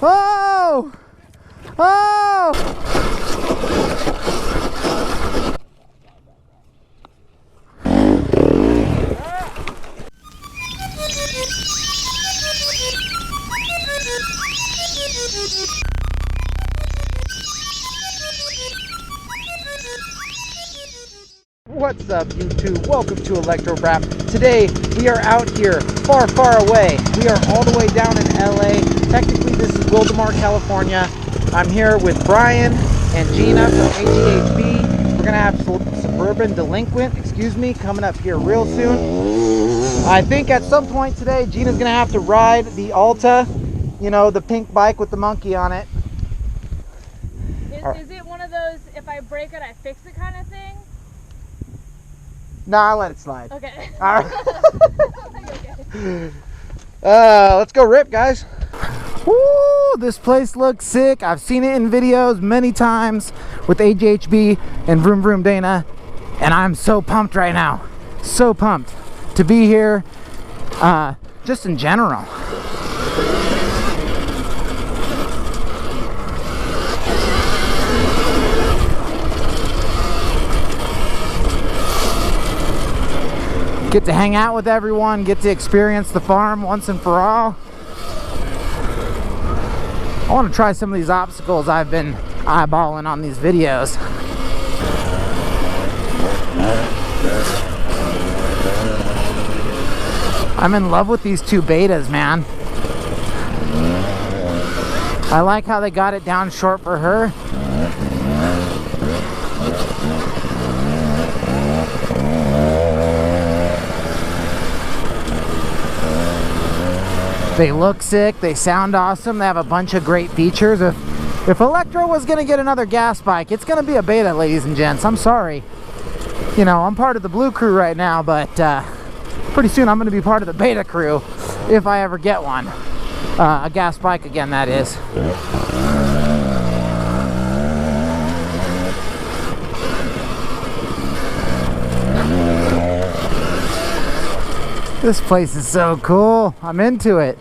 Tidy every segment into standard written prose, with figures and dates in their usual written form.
Oh! Oh! What's up, YouTube? Welcome to ElectroBraap. Today we are out here far, far away. We are all the way down in LA. Technically this is Wildomar, California. I'm here with Brian and Gina from AGHB. We're gonna have Suburban Delinquent, coming up here real soon. I think at some point today Gina's gonna have to ride the Alta, you know, the pink bike with the monkey on it. Is it one of those, if I break it, I fix it kind of thing? Nah, I'll let it slide. Okay. All right. Let's go rip, guys. Woo, this place looks sick. I've seen it in videos many times with AGHB and Vroom Vroom Dana, and I'm so pumped right now. So pumped to be here, just in general. Get to hang out with everyone, get to experience the farm once and for all. I want to try some of these obstacles I've been eyeballing on these videos. I'm in love with these two betas, man. I like how they got it down short for her. They look sick, they sound awesome, they have a bunch of great features. If Electro was gonna get another gas bike, it's gonna be a beta, ladies and gents. I'm sorry. You know, I'm part of the blue crew right now, but pretty soon I'm gonna be part of the beta crew if I ever get one. A gas bike again, that is. This place is so cool. I'm into it.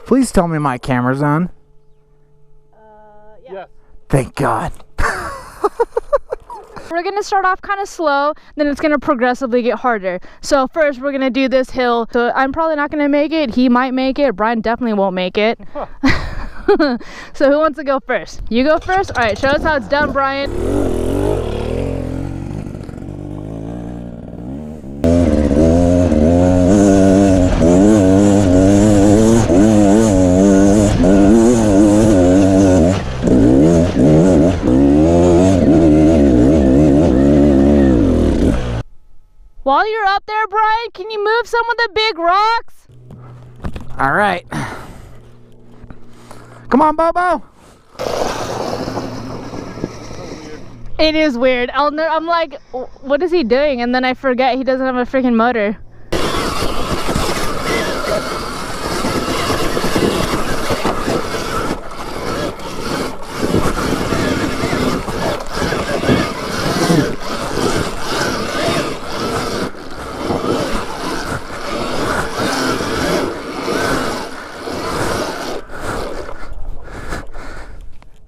Please tell me my camera's on. Yeah. Yes. Thank God. We're gonna start off kind of slow, then it's gonna progressively get harder. So first we're gonna do this hill. So I'm probably not gonna make it. He might make it. Brian definitely won't make it. So who wants to go first? You go first? All right, show us how it's done, Brian. While you're up there, Brian, can you move some of the big rocks? All right. Come on, Bobo. It is weird. I'm like, what is he doing? And then I forget he doesn't have a freaking motor.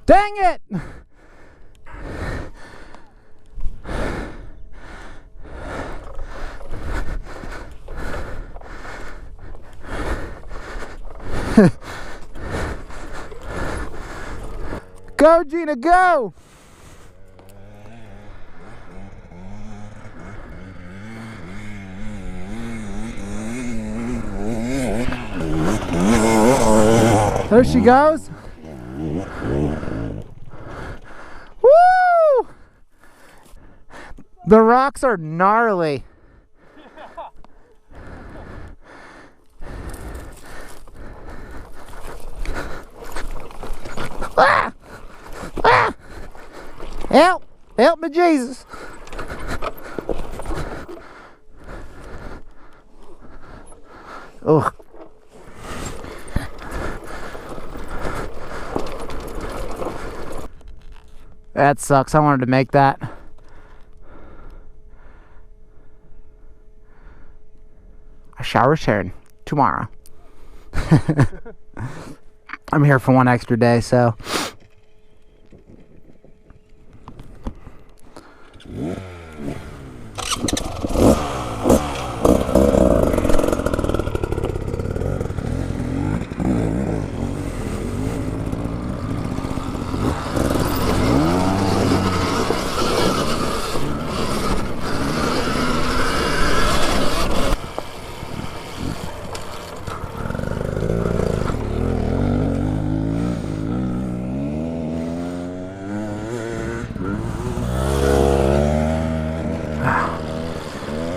Dang it! Go, Gina, go! There she goes. Woo! The rocks are gnarly. Ah! Ah! Help! Help me, Jesus! Ugh. That sucks. I wanted to make that. I shall return tomorrow. I'm here for one extra day, so.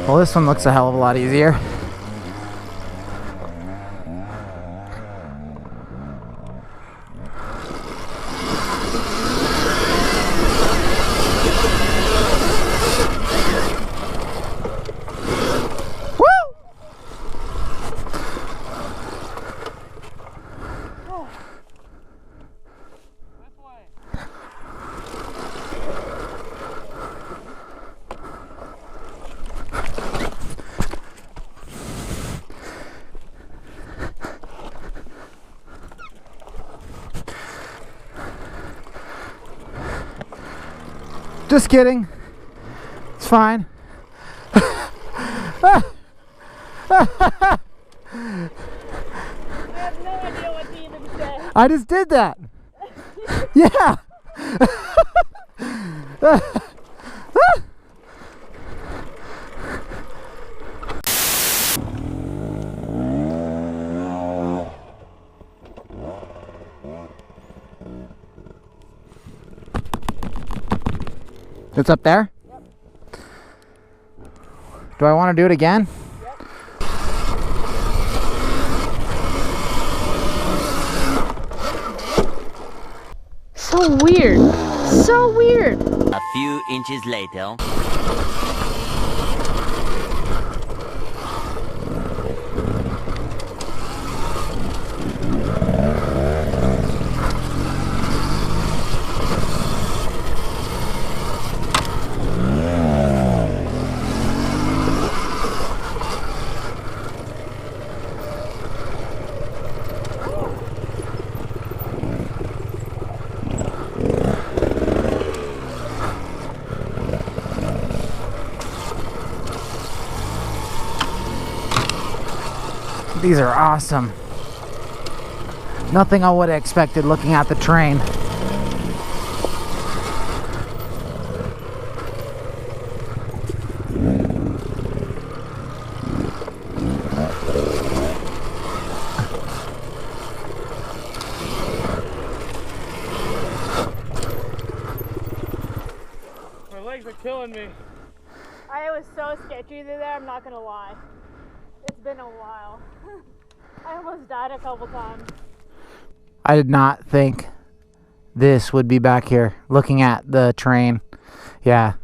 Well, this one looks a hell of a lot easier. Just kidding. It's fine. I have no idea what to even say. I just did that. Yeah. It's up there? Yep. Do I want to do it again? Yep. So weird. So weird. A few inches later. These are awesome. Nothing I would have expected looking at the train. My legs are killing me. I was so sketchy through there, I'm not gonna lie. It's been a while. I almost died a couple times. I did not think this would be back here looking at the train. Yeah.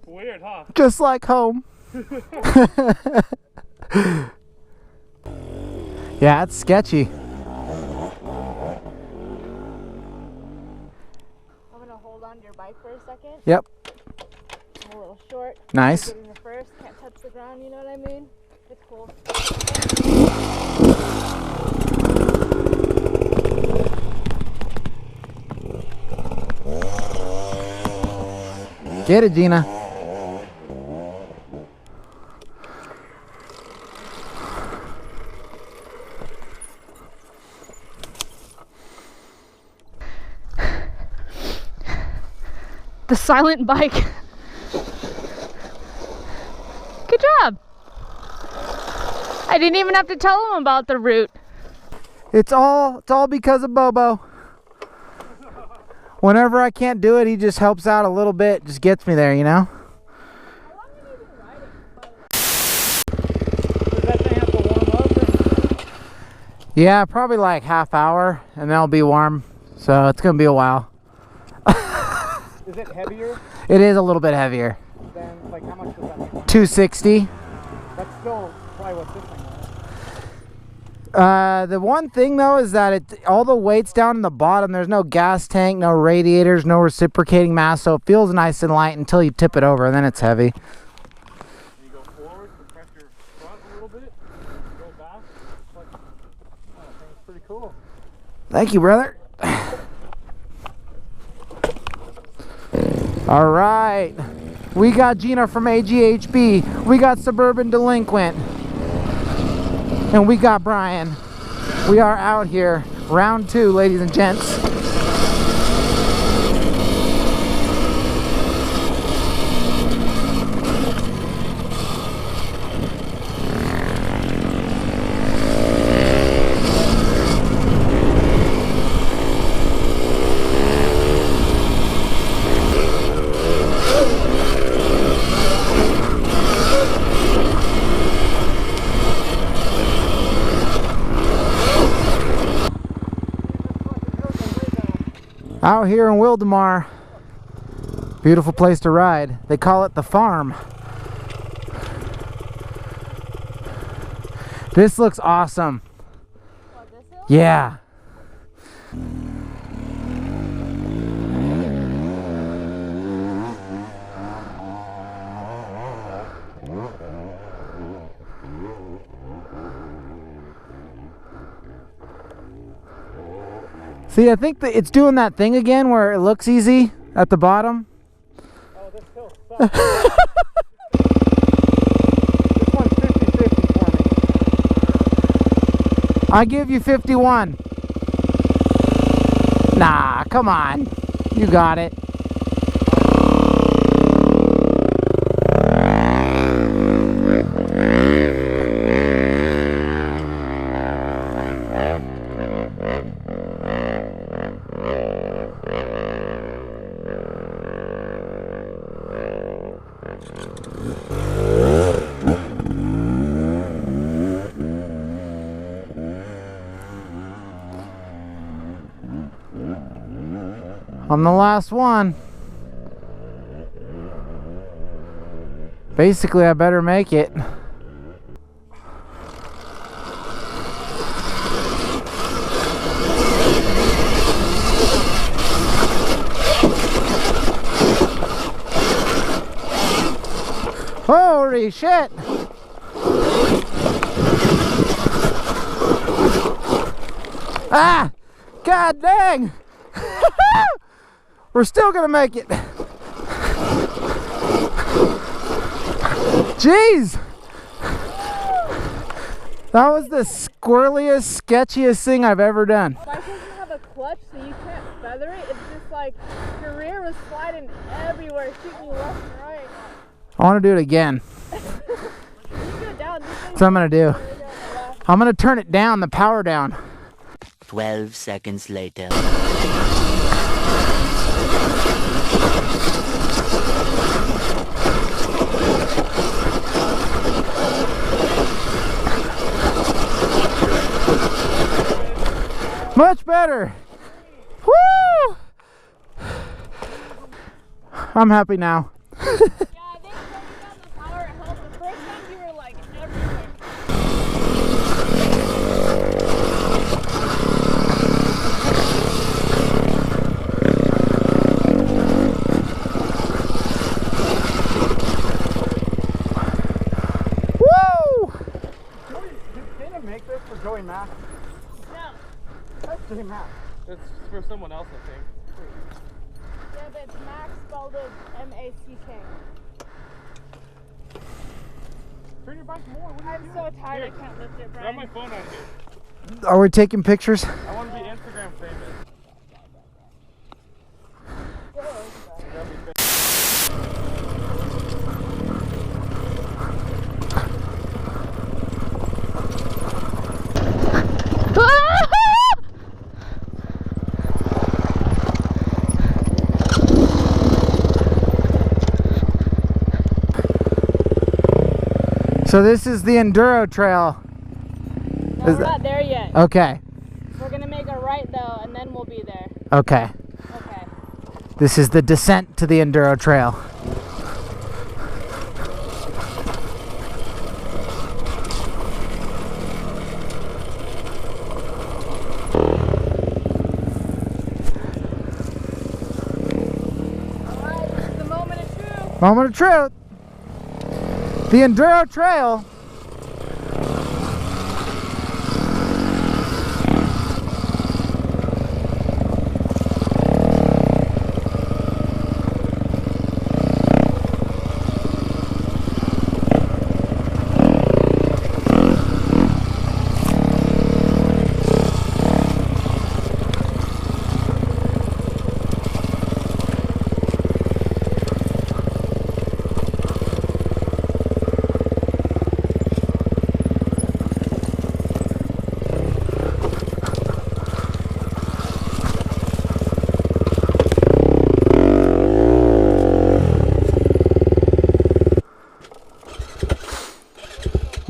Weird, huh? Just like home. Yeah, it's sketchy. I'm gonna hold on to your bike for a second. Yep. I'm a little short. Nice. Getting the first, can't touch the ground, you know what I mean? It's cool. Get it, Gina. The silent bike. Good job. I didn't even have to tell him about the route. It's all because of Bobo. Whenever I can't do it, he just helps out a little bit, just gets me there, you know? How long have you been riding? Does that thing have to warm up? Yeah, probably like half hour, and then I'll be warm. So it's gonna be a while. Is it heavier It is a little bit heavier. than, like, how much does that make? 260. That's still probably what this thing was. The one thing though is that all the weight's down in the bottom. There's no gas tank, no radiators, no reciprocating mass, so it feels nice and light until you tip it over, and then it's heavy. You go forward, compress your Thank you, brother. All right. We got Gina from AGHB. We got Suburban Delinquent. And we got Brian. We are out here. Round 2, ladies and gents. Out here in Wildomar, beautiful place to ride. They call it the farm. This looks awesome. What, this hill? Yeah. See, I think that it's doing that thing again where it looks easy at the bottom. Oh, this hill sucks. This one's 50-50 for me. I give you 51. Nah, come on. You got it. I'm the last one. Basically, I better make it. Holy shit! Ah! God dang! We're still gonna make it. Jeez! That was the squirreliest, sketchiest thing I've ever done. Why doesn't it have a clutch so you can't feather it? It's just like your rear was sliding everywhere, shooting you left and right. I want to do it again. You go down. That's what I'm gonna do. I'm gonna turn it down, the power down. 12 seconds later. Much better. Woo! I'm happy now. Yeah, I think turning down the power helped. The first time you were like everywhere. Woo! Did Dana make this for Joey Mack? No. That's Joey Mack. It's for someone else, I think. Yeah, but it's Max spelled as M-A-C-K. Turn your bike more. What are you I'm doing? so tired I can't lift it, Grab Brian. my phone out here. Are we taking pictures? I want to be Instagram famous. So this is the enduro trail. No, Is we're not there yet. Okay. We're gonna make a right though, and then we'll be there. Okay. Okay. This is the descent to the enduro trail. Alright, this is the moment of truth. Moment of truth. The enduro trail.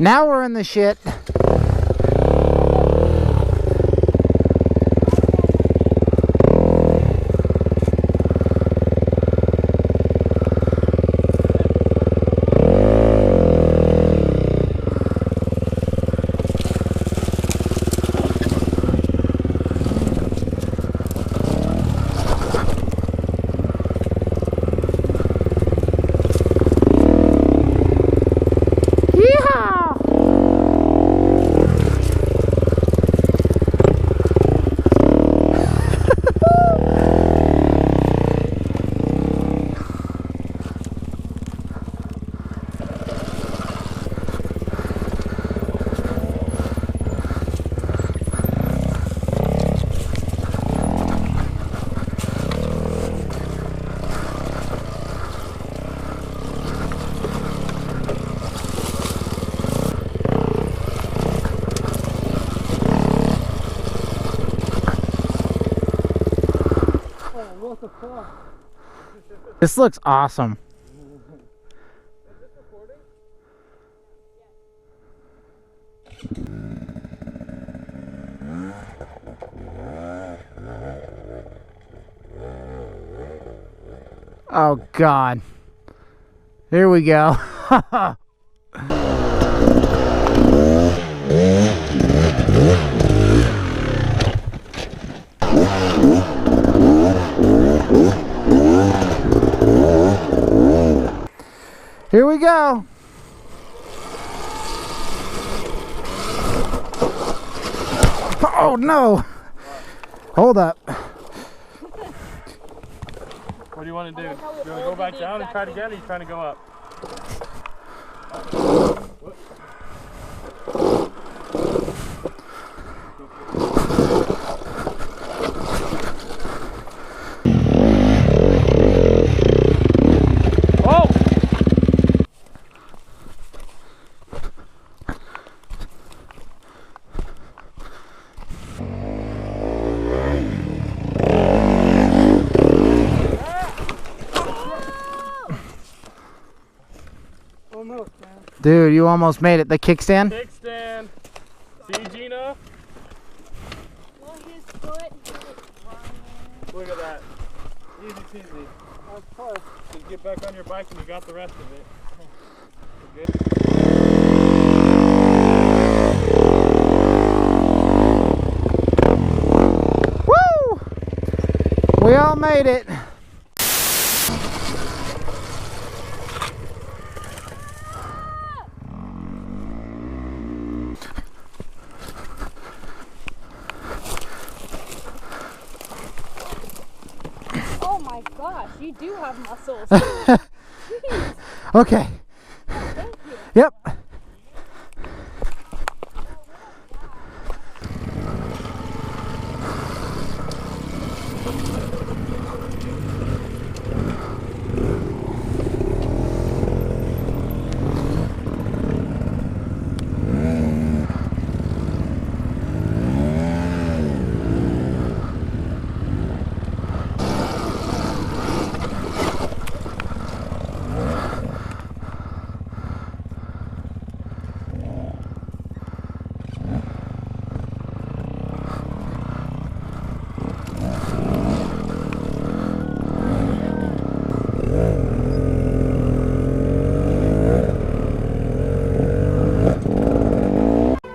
Now we're in the shit. What the fuck? This looks awesome. Oh God. Here we go. Here we go. Oh no. Hold up. What do you want to do? Do you want to go back down and try it again, or are you trying to go up? Almost, man. Dude, you almost made it. The kickstand? Kickstand. See, Gina? Well, his foot. Look at that. Easy peasy. That's close. Just get back on your bike and you got the rest of it. You're good. Woo! We all made it. Oh my gosh, you do have muscles. Okay. Thank you. Yep.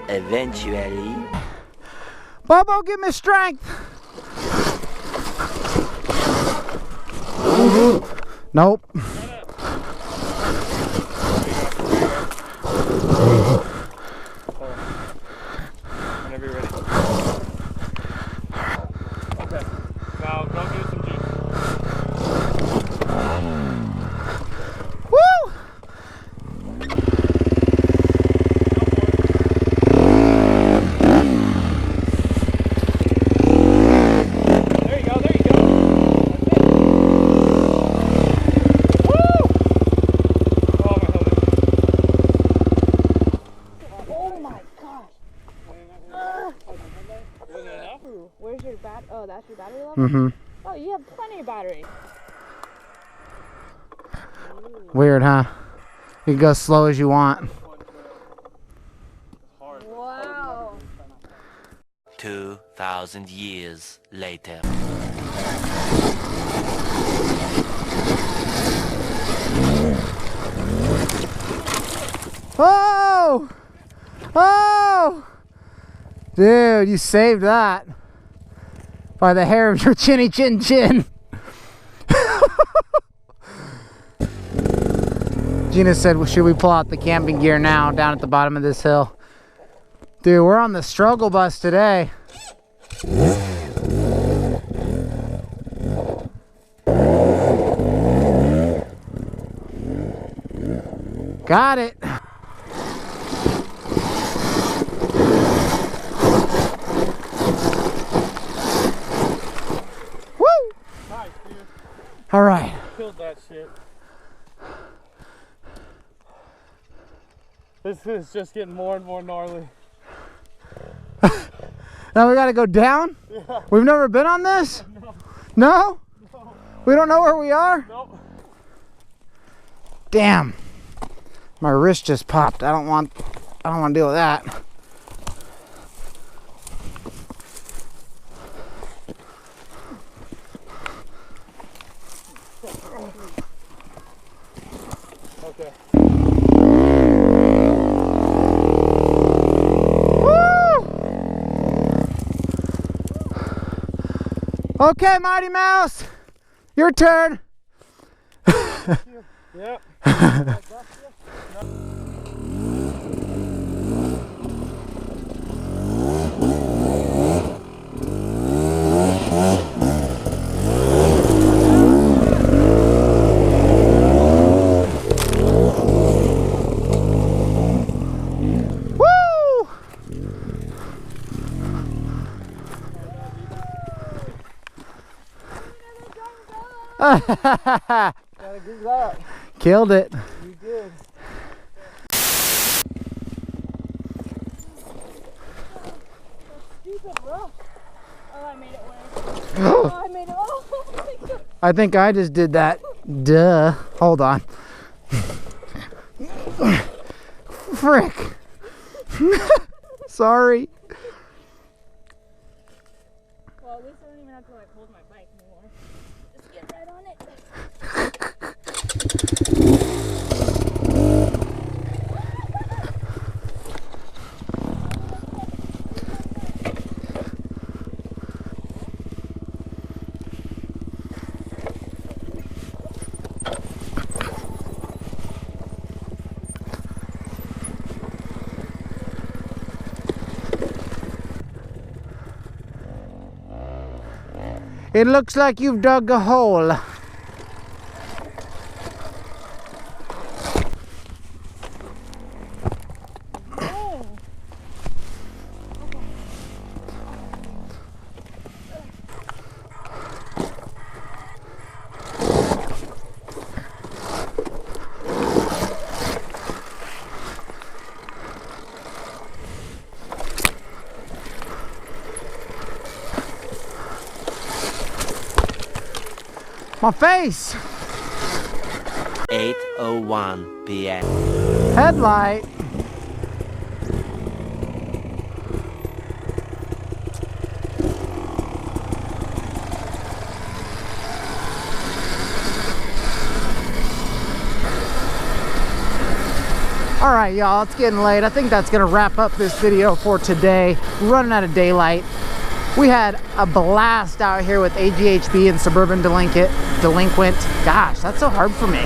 Eventually. Bobo, give me strength. Nope. Whenever you're ready. Okay. Now go get some juice. Woo! There you go, there you go. That's it. Woo! Oh, my helmet. Oh my gosh. Wasn't it enough? Where's your bat? Oh, that's your battery level? Mm-hmm. Oh, you have plenty of battery. Weird, huh? You can go as slow as you want. 2,000 years later. Oh! Oh! Dude, you saved that by the hair of your chinny chin chin. Gina said, well, should we pull out the camping gear now down at the bottom of this hill? Dude, we're on the struggle bus today. Got it. Woo! Nice, dude. All right. Killed that shit. This is just getting more and more gnarly. Now we gotta go down? Yeah. We've never been on this? No. No? No. We don't know where we are? Nope. Damn. My wrist just popped. I don't want to deal with that. Okay. Okay, Mighty Mouse, your turn. Yep. Woo! Gotta give that. Killed it. You did. Stupid rock. Oh, I made it work. Oh, I made it. Oh, my God. I think I just did that. Duh. Hold on. Frick. Sorry. Well, at least I don't even have to like hold my bike anymore. Just get right on it. It looks like you've dug a hole. My face! 8:01 p.m. Headlight. Alright y'all, it's getting late. I think that's gonna wrap up this video for today. We're running out of daylight. We had a blast out here with AGHB and Suburban Delinquent. Gosh, that's so hard for me.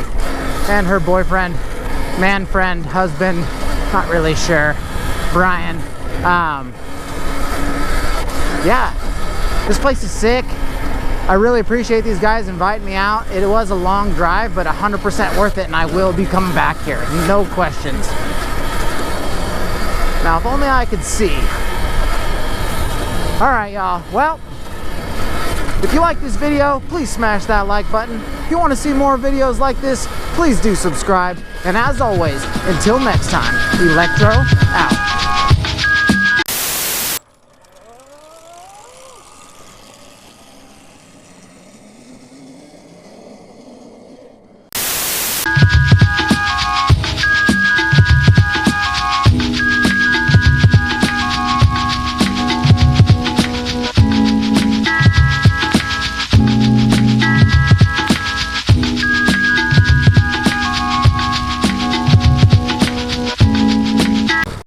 And her boyfriend, man friend, husband, not really sure, Brian. Yeah, this place is sick. I really appreciate these guys inviting me out. It was a long drive, but 100% worth it, and I will be coming back here, no questions. Now, if only I could see. All right, y'all. Well, if you like this video, please smash that like button. If you want to see more videos like this, please do subscribe. And as always, until next time, Electro out.